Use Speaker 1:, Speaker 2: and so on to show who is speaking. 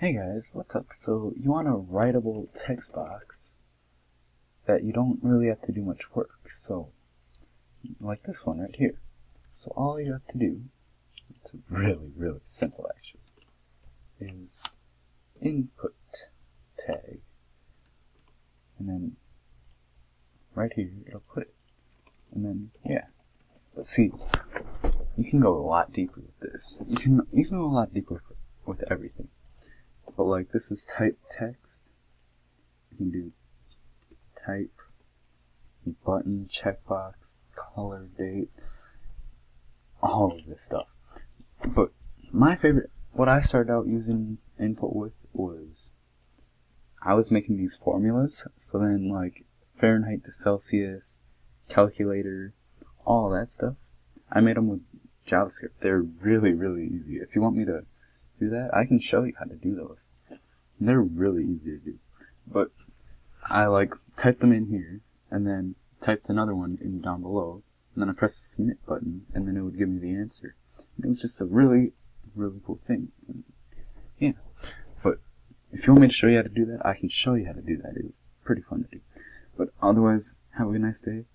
Speaker 1: Hey guys, what's up? So you want a writable text box that you don't really have to do much work. So like this one right here. So all you have to do, it's really simple actually, is input tag, and then right here it'll put it, and then yeah. But see, you can go a lot deeper with this. You can go a lot deeper with everything. But like this is type text. You can do type, button, checkbox, color, date, all of this stuff. But my favorite, what I started out using input with was, I was making these formulas. So then like Fahrenheit to Celsius, calculator, all that stuff. I made them with JavaScript. They're really easy. If you want me to do that, I can show you how to do those. They're really easy to do. But I like type them in here, and then typed another one in down below, and then I pressed the submit button, and then it would give me the answer. And it was just a really cool thing. And yeah. But if you want me to show you how to do that, I can show you how to do that. It was pretty fun to do. But otherwise, have a nice day.